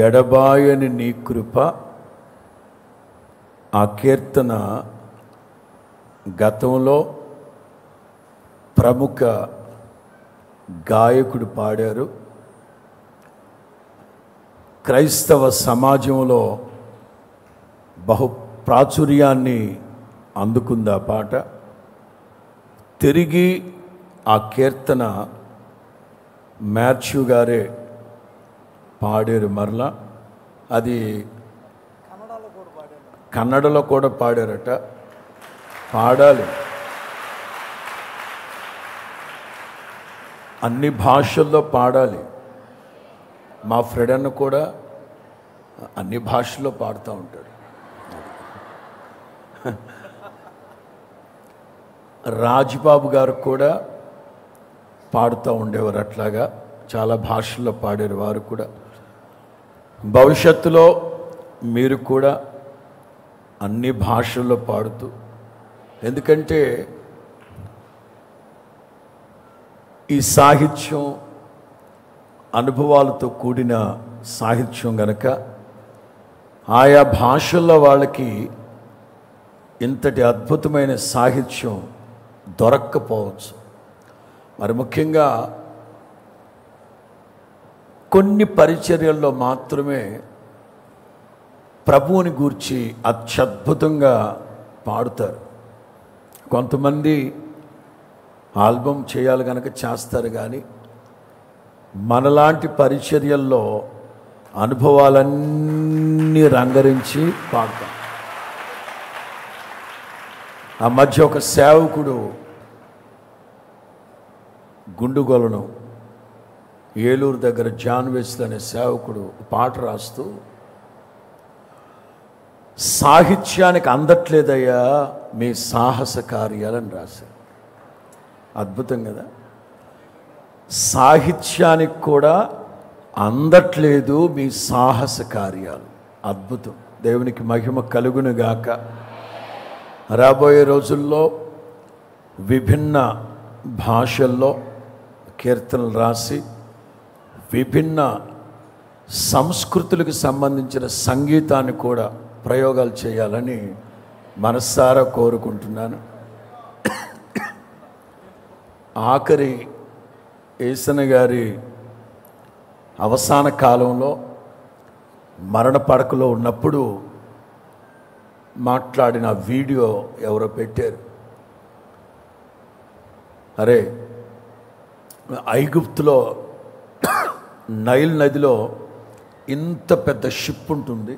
ఎడబాయని నీ కృప. ఆ కీర్తన గతంలో ప్రముఖ గాయకుడు పాడారు. క్రైస్తవ సమాజంలో బహు ప్రాచుర్యాన్ని అందుకుంది ఆ పాట. తిరిగి ఆ కీర్తన మాథ్యూ గారే పాడారు మరలా. అది కన్నడలో కూడా పాడారట. పాడాలి, అన్ని భాషల్లో పాడాలి. మా ఫ్రెండ్ అన్న కూడా అన్ని భాషల్లో పాడుతూ ఉంటాడు. రాజ్బాబు గారు కూడా పాడుతూ ఉండేవారు, అట్లాగా చాలా భాషల్లో పాడారు వారు కూడా. భవిష్యత్తులో మీరు కూడా అన్ని భాషల్లో పాడుతూ, ఎందుకంటే ఈ సాహిత్యం అనుభవాలతో కూడిన సాహిత్యం గనక ఆయా భాషల్లో వాళ్ళకి ఇంతటి అద్భుతమైన సాహిత్యం దొరక్కపోవచ్చు. మరి ముఖ్యంగా కొన్ని పరిచర్యల్లో మాత్రమే ప్రభువుని గూర్చి అత్యద్భుతంగా పాడుతారు. కొంతమంది ఆల్బమ్ చేయాలి కనుక చేస్తారు, కానీ మనలాంటి పరిచర్యల్లో అనుభవాలన్నీ రంగరించి పాడతాం. ఆ మధ్య ఒక సేవకుడు గుండుగొలను ఏలూరు దగ్గర జాన్ వెస్లీ అనే సేవకుడు పాట రాస్తూ, సాహిత్యానికి అందట్లేదయ్యా మీ సాహస కార్యాలని రాశారు. అద్భుతం కదా. సాహిత్యానికి కూడా అందట్లేదు మీ సాహస కార్యాలు. అద్భుతం. దేవునికి మహిమ కలుగును గాక. రాబోయే రోజుల్లో విభిన్న భాషల్లో కీర్తనలు రాసి విభిన్న సంస్కృతులకు సంబంధించిన సంగీతాన్ని కూడా ప్రయోగాలు చేయాలని మనసారా కోరుకుంటున్నాను. ఆఖరి ఏసన్న గారి అవసాన కాలంలో మరణ పడకలో ఉన్నప్పుడు మాట్లాడిన వీడియో ఎవరో పెట్టారు. అరే, ఐగుప్తులో నైల్ నదిలో ఇంత పెద్ద షిప్ ఉంటుంది.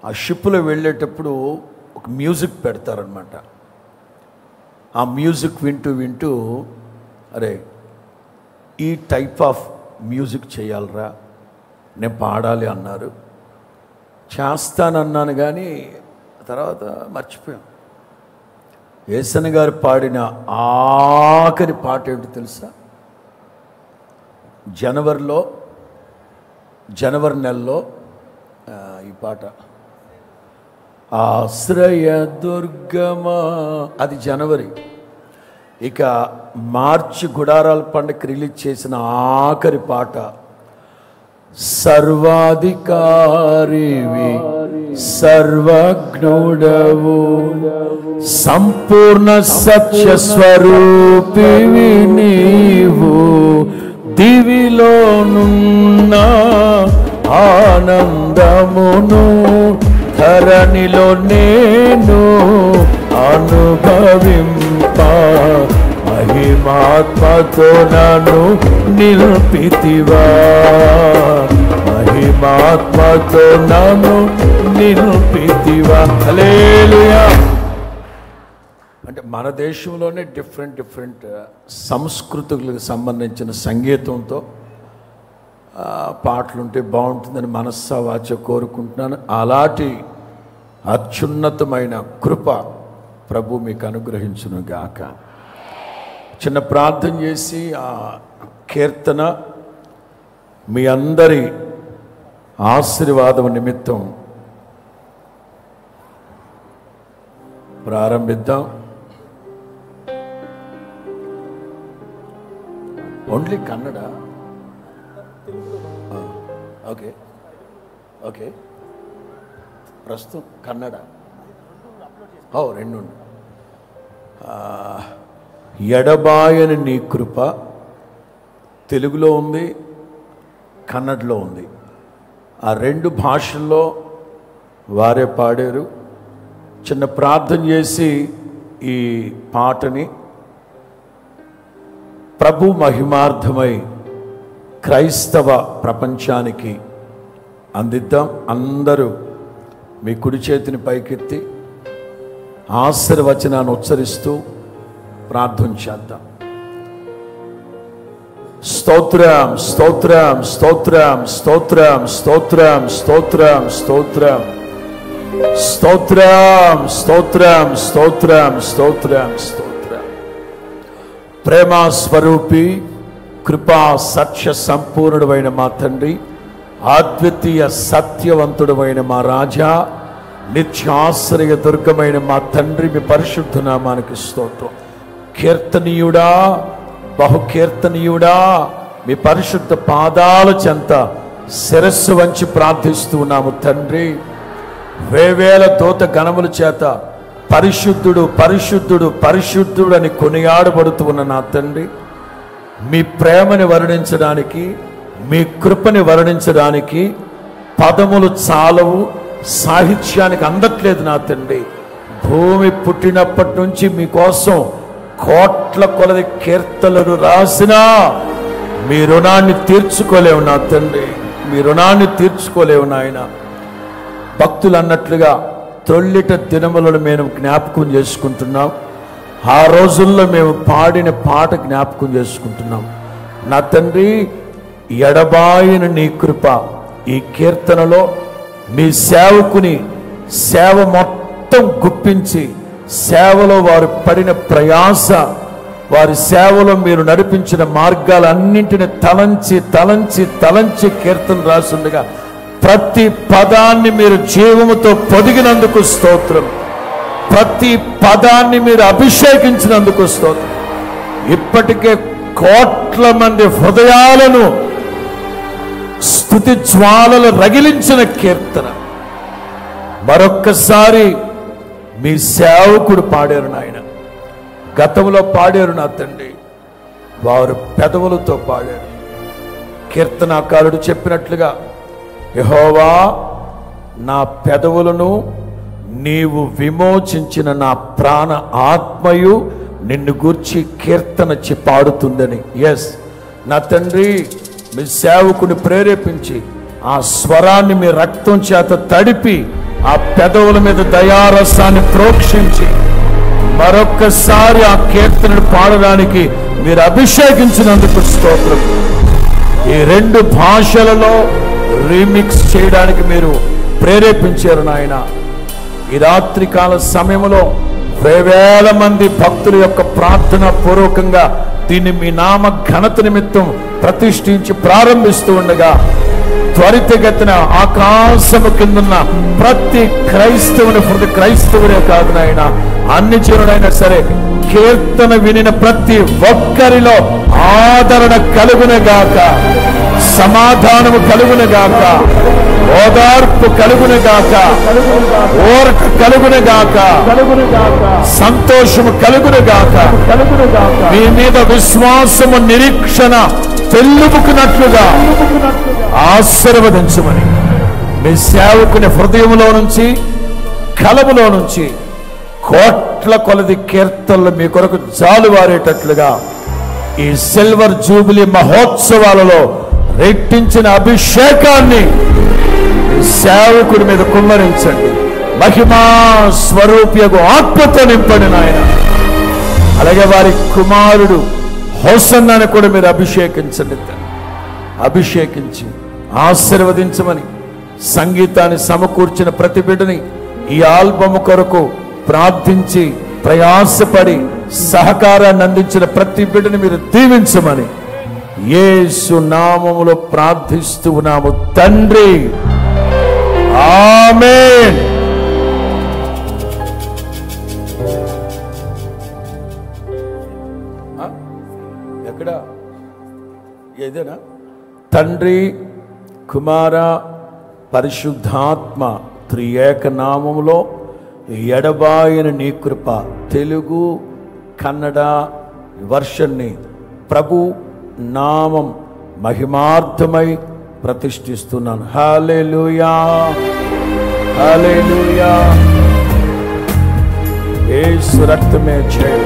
ఆ షిప్లో వెళ్ళేటప్పుడు ఒక మ్యూజిక్ పెడతారనమాట. ఆ మ్యూజిక్ వింటూ వింటూ అరే ఈ టైప్ ఆఫ్ మ్యూజిక్ చేయాలరా, నేను పాడాలి అన్నారు. చేస్తానన్నాను, కానీ తర్వాత మర్చిపోయాం. యేసన్న గారు పాడిన ఆఖరి పాట ఏంటో తెలుసా? జనవరి నెలలో ఈ పాట, ఆశ్రయ దుర్గమా, అది జనవరి. ఇక మార్చి గుడారాల పండుగ రిలీజ్ చేసిన ఆఖరి పాట, సర్వాధికారివి సర్వజ్ఞుడవు సంపూర్ణ సత్య స్వరూపివి నీవు, దివిలోనున్న ఆనందమును ధరణిలో నేను అనుభవింప, మహిమాత్మతో నన్ను నిలిపితివా, మహిమాత్మతో నన్ను నిలిపితివా. హల్లెలూయా. అంటే మన దేశంలోనే డిఫరెంట్ సంస్కృతులకు సంబంధించిన సంగీతంతో పాటలుంటే బాగుంటుందని మనస్సా వాచ కోరుకుంటున్నాను. అలాంటి అత్యున్నతమైన కృప ప్రభు మీకు అనుగ్రహించును గాక. చిన్న ప్రార్థన చేసి ఆ కీర్తన మీ అందరి ఆశీర్వాదం నిమిత్తం ప్రారంభిద్దాం. ఓన్లీ కన్నడ? ఓకే. ఓకే, ప్రస్తుతం కన్నడ రెండు. ఎడబాయని నీ కృప తెలుగులో ఉంది, కన్నడలో ఉంది. ఆ రెండు భాషల్లో వారే పాడారు. చిన్న ప్రార్థన చేసి ఈ పాటని ప్రభు మహిమార్థమై క్రైస్తవ ప్రపంచానికి అందిద్దాం. అందరూ మీ కుడి చేతిని పైకెత్తి ఆశీర్వచనాన్ని ఉచ్చరిస్తూ ప్రార్థన చేద్దాం. స్తోత్రం, స్తోత్రం, స్తోత్రం, స్తోత్రం, స్తోత్రం, స్తోత్రం, స్తోత్రం, స్తోత్రం, స్తోత్రం, స్తోత్రం, స్తోత్రం, స్తోత్రం. ప్రేమ స్వరూపి, కృపా సత్య సంపూర్ణుడైన మా తండ్రి, అద్వితీయ సత్యవంతుడమైన మా రాజా, నిత్యాశ్రయ దుర్గమైన మా తండ్రి, మీ పరిశుద్ధ నామానికి స్తోత్రం. కీర్తనీయుడా, బహుకీర్తనీయుడా, మీ పరిశుద్ధ పాదాల చెంత శిరస్సు వంచి ప్రార్థిస్తూ ఉన్నాము తండ్రి. వేవేల దూత గణముల చేత పరిశుద్ధుడు, పరిశుద్ధుడు, పరిశుద్ధుడు అని కొనియాడబడుతూ ఉన్న నా తండ్రి, మీ ప్రేమని వర్ణించడానికి, మీ కృపని వర్ణించడానికి పదములు చాలవు, సాహిత్యానికి అందట్లేదు నా తండ్రి. భూమి పుట్టినప్పటి నుంచి మీకోసం కోట్ల కొలది కీర్తనలు రాసినా మీ రుణాన్ని తీర్చుకోలేవు నా తండ్రి, మీ రుణాన్ని తీర్చుకోలేవు నాయన. భక్తులు అన్నట్లుగా తొల్లిట దినములను మేము జ్ఞాపకం చేసుకుంటున్నాం. ఆ రోజుల్లో మేము పాడిన పాట జ్ఞాపకం చేసుకుంటున్నాం నా తండ్రి. ఎడబాయిన నీ కృప ఈ కీర్తనలో మీ సేవకుని సేవ మొత్తం గుప్పించి, సేవలో వారు పడిన ప్రయాస, వారి సేవలో మీరు నడిపించిన మార్గాలన్నింటిని తలంచి తలంచి తలంచి కీర్తన రాసుండగా ప్రతి పదాన్ని మీరు జీవముతో పొదిగినందుకు స్తోత్రం, ప్రతి పదాన్ని మీరు అభిషేకించినందుకు స్తోత్రం. ఇప్పటికే కోట్ల మంది హృదయాలను స్తుతి జ్వాలలు రగిలించిన కీర్తన మరొక్కసారి మీ సేవకుడు పాడారు నాయన. గతంలో పాడారు నా తండ్రి, వారు పెదవులతో పాడారు. కీర్తనాకారుడు చెప్పినట్లుగా, యెహోవా నా పెదవులను నీవు విమోచించిన నా ప్రాణ ఆత్మయు నిన్ను గూర్చి కీర్తన పాడుతుందని. ఎస్ నా తండ్రి, మీ సేవకుని ప్రేరేపించి ఆ స్వరాన్ని మీ రక్తం చేత తడిపి ఆ పెదవుల మీద దయారసాన్ని ప్రోక్షించి మరొక్కసారి ఆ కీర్తనను పాడడానికి మీరు అభిషేకించినందుకు స్తోత్రం. ఈ రెండు భాషలలో రీమిక్స్ చేయడానికి మీరు ప్రేరేపించారు నాయన. ఈ రాత్రికాల సమయంలో వేవేల మంది భక్తుల యొక్క ప్రార్థన పూర్వకంగా దీన్ని మీ నామ ఘనత నిమిత్తం ప్రతిష్ఠించి ప్రారంభిస్తూ ఉండగా త్వరితగతిన ఆకాశము కిందున్న ప్రతి క్రైస్తవుడే కాదు నాయన, అన్ని జనుడైనా సరే కీర్తన వినిన ప్రతి ఒక్కరిలో ఆదరణ కలుగునగాక, సమాధానము కలుగునగాక, ఓదార్పు కలుగునగాక, ఓర్క కలుగునగాక, సంతోషము కలుగునగాక, మీ మీద విశ్వాసము నిరీక్షణ పెళ్ళుబుకున్నట్లుగా ఆశీర్వదించమని మీ సేవకుని హృదయంలో నుంచి, కలములో నుంచి కోట్ల కొలది కీర్తనలు మీ కొరకు జాలువారేటట్లుగా ఈ సిల్వర్ జూబిలీ మహోత్సవాలలో రెట్టించిన అభిషేకాన్ని మీ సేవకుడి మీద కుమ్మరించండి. మహిమా స్వరూపియగు ఆత్మతో నింపండి నాయన. అలాగే వారి కుమారుడు హోసన్నాను కూడా మీరు అభిషేకించండి. అభిషేకించి ఆశీర్వదించమని సంగీతాన్ని సమకూర్చిన ప్రతి బిడ్డని, ఈ ఆల్బమ్ కొరకు ప్రార్థించి ప్రయాసపడి సహకారాన్ని అందించిన ప్రతి బిడ్డని మీరు దీవించమని యేసు నామములో ప్రార్థిస్తూ ఉన్నాము తండ్రి. ఆమేన్. ఎక్కడ ఏదేనా? తండ్రి, కుమార, పరిశుద్ధాత్మ త్రియేక నామములో ఎడబాయని నీ కృప తెలుగు కన్నడ వర్షన్ని ప్రభు నామం మహిమార్థమై ప్రతిష్ఠిస్తున్నాను. హల్లెలూయా, హల్లెలూయా. యేసు రక్తమే జయం.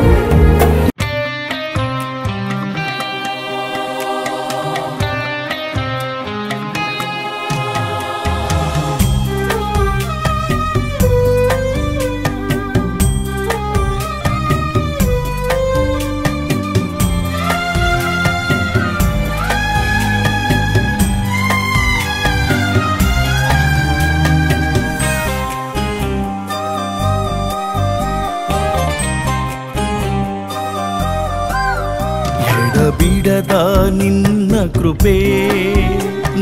ಬಿಡದ ನಿನ್ನ ಕೃಪೆ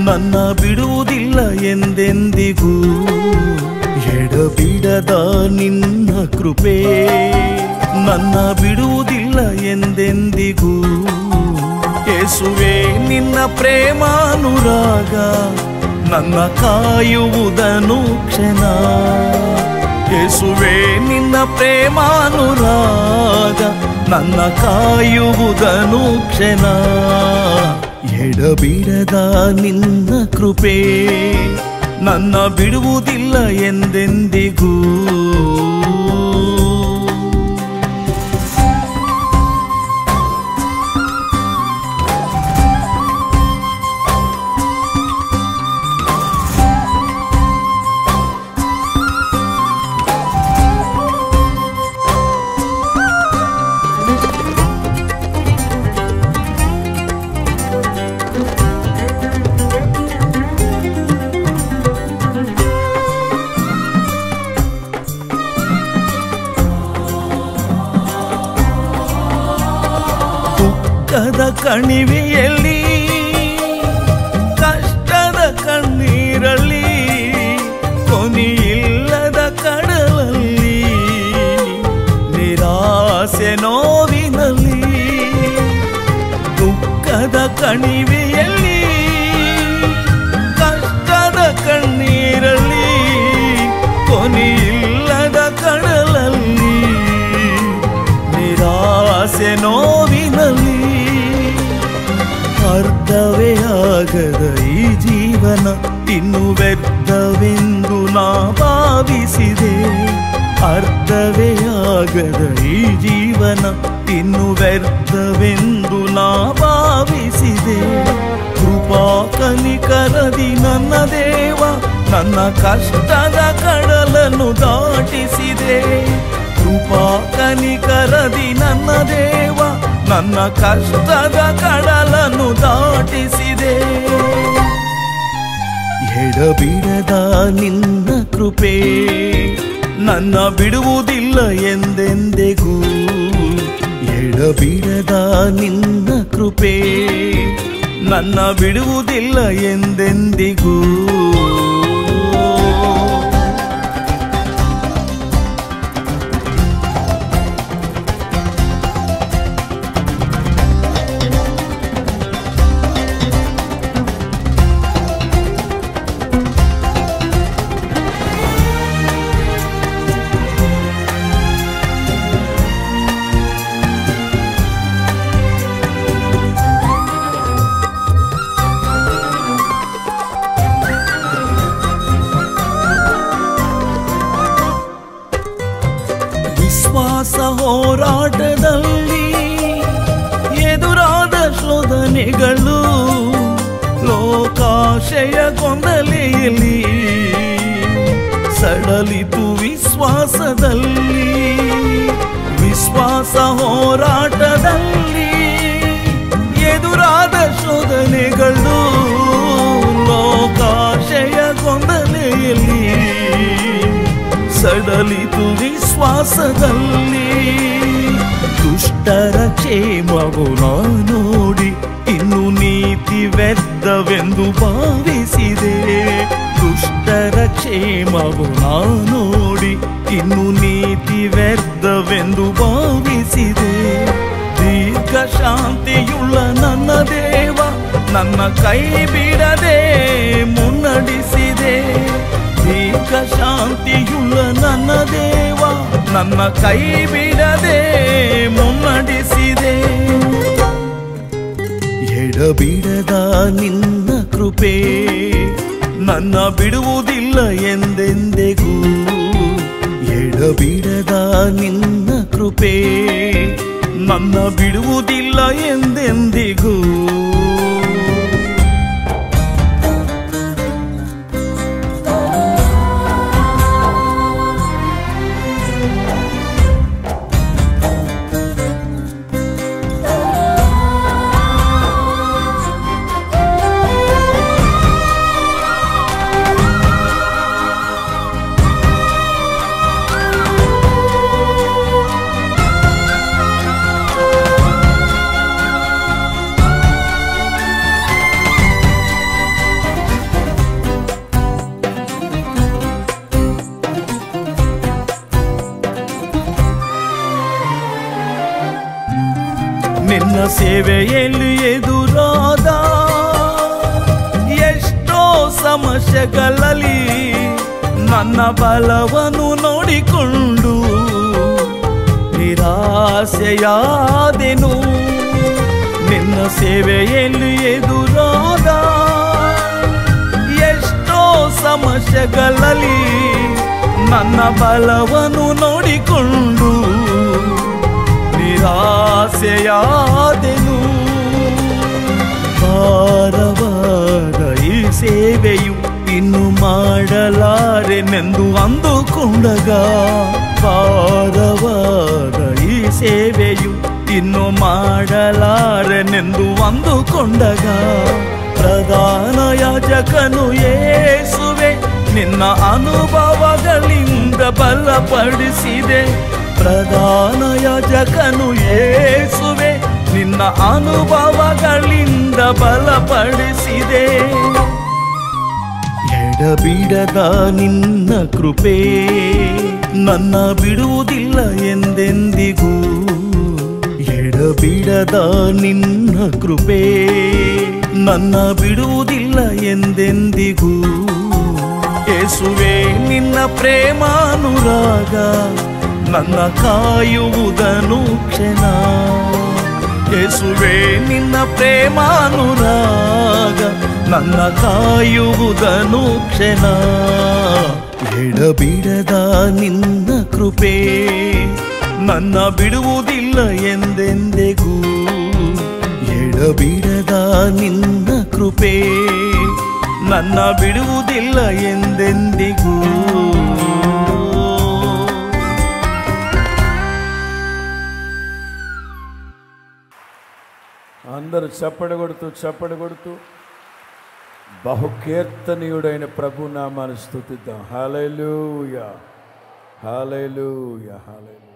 ನನ್ನ ಬಿಡುವುದಿಲ್ಲ ಎಂದೆಂದಿಗೂ. ಎಡಬಿಡದ ನಿನ್ನ ಕೃಪೆ ನನ್ನ ಬಿಡುವುದಿಲ್ಲ ಎಂದೆಂದಿಗೂ. ಯೇಸುವೇ ನಿನ್ನ ಪ್ರೇಮಾನುರಾಗ ನನ್ನ ಕಾಯುವುದನು ಕ್ಷಣ. ಯೇಸುವೇ ನಿನ್ನ ಪ್ರೇಮಾನುರಾಗ ನನ್ನ ಕಾಯುವುದನು ಕ್ಷಣ. ಎಡಬಿಡದ ನಿನ್ನ ಕೃಪೆ ನನ್ನ ಬಿಡುವುದಿಲ್ಲ ಎಂದೆಂದಿಗೂ. ದುಃಖದ ಕಣಿವೆಯಲ್ಲಿ ಕಷ್ಟದ ಕಣ್ಣೀರಲ್ಲಿ ಕೊನೆಯಿಲ್ಲದ ಕಡಲಲ್ಲಿ ನಿರಾಸೆ ನೋವಿನಲ್ಲಿ. ದುಃಖದ ಕಣಿವೆಯಲ್ಲಿ ಕಷ್ಟದ ಕಣ್ಣೀರಲ್ಲಿ ಕೊನೆಯಿಲ್ಲದ ಕಡಲಲ್ಲಿ ನಿರಾಸೆ ನೋವಿನಲ್ಲಿ. ಅರ್ಥವೇ ಆಗದ ಈ ಜೀವನ ಇನ್ನು ವ್ಯರ್ಥವೆಂದು ನಾ ಭಾವಿಸಿದೆ. ಅರ್ಥವೇ ಆಗದ ಈ ಜೀವನ ಇನ್ನು ವ್ಯರ್ಥವೆಂದು ನಾ ಭಾವಿಸಿದೆ. ಕೃಪಾ ಕನಿಕರದಿ ನನ್ನ ದೇವ ನನ್ನ ಕಷ್ಟದ ಕಡಲನ್ನು ದಾಟಿಸಿದೆ. ಕೃಪಾ ಕನಿಕರದಿ ನನ್ನ ದೇವ ನನ್ನ ಕಷ್ಟದ ಕಡಲನ್ನು ದಾಟಿಸಿದೆ. ಎಡಬಿಡದ ನಿನ್ನ ಕೃಪೆ ನನ್ನ ಬಿಡುವುದಿಲ್ಲ ಎಂದೆಂದಿಗೂ. ಎಡಬಿಡದ ನಿನ್ನ ಕೃಪೆ ನನ್ನ ಬಿಡುವುದಿಲ್ಲ ಎಂದೆಂದಿಗೂ. ವಿಶ್ವಾಸ ಹೋರಾಟದಲ್ಲಿ ಎದುರಾದ ಶೋಧನೆಗಳು ಲೋಕಾಶಯ ಗೊಂದಲೆಯಲ್ಲಿ ಸಡಲಿತು ವಿಶ್ವಾಸದಲ್ಲಿ. ವಿಶ್ವಾಸ ಹೋರಾಟದಲ್ಲಿ ಎದುರಾದ ಶೋಧನೆಗಳು ಲೋಕಾಶಯ ಗೊಂದಲೆಯಲ್ಲಿ ಸಡಲಿತು ವಿಶ್ವಾಸದಲ್ಲಿ. ದುಷ್ಟರ ಕ್ಷೇಮವು ನೋಡಿ ಇನ್ನು ನೀತಿ ವ್ಯರ್ಥವೆಂದು ಭಾವಿಸಿದೆ. ದುಷ್ಟರ ಕ್ಷೇಮವು ನೋಡಿ ಇನ್ನು ನೀತಿ ವ್ಯರ್ಥವೆಂದು ಭಾವಿಸಿದೆ. ದೀರ್ಘ ಶಾಂತಿಯುಳ್ಳ ನನ್ನ ದೇವ ನನ್ನ ಕೈ ಬಿಡದೆ ಮುನ್ನಡೆಸಿದೆ. ನಡೆಸಿದೆ. ದೀರ್ಘ ಶಾಂತಿಯುಳ್ಳ ನನ್ನ ದೇವ ನನ್ನ ಕೈ ಬಿಡದೆ ಮುನ್ನಡೆಸಿದೆ. ಎಡಬಿಡದ ನಿನ್ನ ಕೃಪೆ ನನ್ನ ಬಿಡುವುದಿಲ್ಲ ಎಂದೆಂದಿಗೂ. ಎಡಬಿಡದ ನಿನ್ನ ಕೃಪೆ ನನ್ನ ಬಿಡುವುದಿಲ್ಲ ಎಂದೆಂದಿಗೂ. ನಿನ್ನ ಸೇವೆಯಲ್ಲಿ ಎದುರಾದ ಎಷ್ಟೋ ಸಮಸ್ಯೆಗಳಲ್ಲಿ ನನ್ನ ಬಲವನ್ನು ನೋಡಿಕೊಂಡು ನಿರಾಸೆಯಾದೆನು. ನಿನ್ನ ಸೇವೆಯಲ್ಲಿ ಎದುರಾದ ಎಷ್ಟೋ ಸಮಸ್ಯೆಗಳಲ್ಲಿ ನನ್ನ ಬಲವನ್ನು ನೋಡಿಕೊಂಡು ನಿರಾಸೆಯಾದೆನು. ಭಾರವಾದ ಈ ಸೇವೆಯು ಇನ್ನು ಮಾಡಲಾರೆನೆಂದು ಅಂದುಕೊಂಡಗ, ಭಾರವಾದ ಈ ಸೇವೆಯು ಇನ್ನು ಮಾಡಲಾರೆನೆಂದು ಅಂದುಕೊಂಡಗ, ಪ್ರಧಾನ ಯಾಜಕನು ಯೇಸುವೆ ನಿನ್ನ ಅನುಭವಗಳಿಂದ ಬಲಪಡಿಸಿದೆ. ಪ್ರಧಾನ ಯಾಜಕನು ಯೇಸುವೆ ನಿನ್ನ ಅನುಭವಗಳಿಂದ ಬಲಪಡಿಸಿದೆ. ಎಡಬಿಡದ ನಿನ್ನ ಕೃಪೆ ನನ್ನ ಬಿಡುವುದಿಲ್ಲ ಎಂದೆಂದಿಗೂ. ಎಡಬಿಡದ ನಿನ್ನ ಕೃಪೆ ನನ್ನ ಬಿಡುವುದಿಲ್ಲ ಎಂದೆಂದಿಗೂ. ಯೇಸುವೆ ನಿನ್ನ ಪ್ರೇಮಾನುರಾಗ ನನ್ನ ಕಾಯುವುದನು ಕ್ಷಣ. ಯೇಸುವೆ ನಿನ್ನ ಪ್ರೇಮಾನುರಾಗ ನನ್ನ ಕಾಯುವುದನು ಕ್ಷಣ. ಎಡಬಿಡದ ನಿನ್ನ ಕೃಪೆ ನನ್ನ ಬಿಡುವುದಿಲ್ಲ ಎಂದೆಂದಿಗೂ. ಎಡಬಿಡದ ನಿನ್ನ ಕೃಪೆ ನನ್ನ ಬಿಡುವುದಿಲ್ಲ ಎಂದೆಂದಿಗೂ. అందరూ చప్పడి కొడుతూ బహుకీర్తనీయుడైన ప్రభు నామాన్ని స్తుతిద్దాం. హల్లెలూయా, హల్లెలూయా, హల్లెలూయా.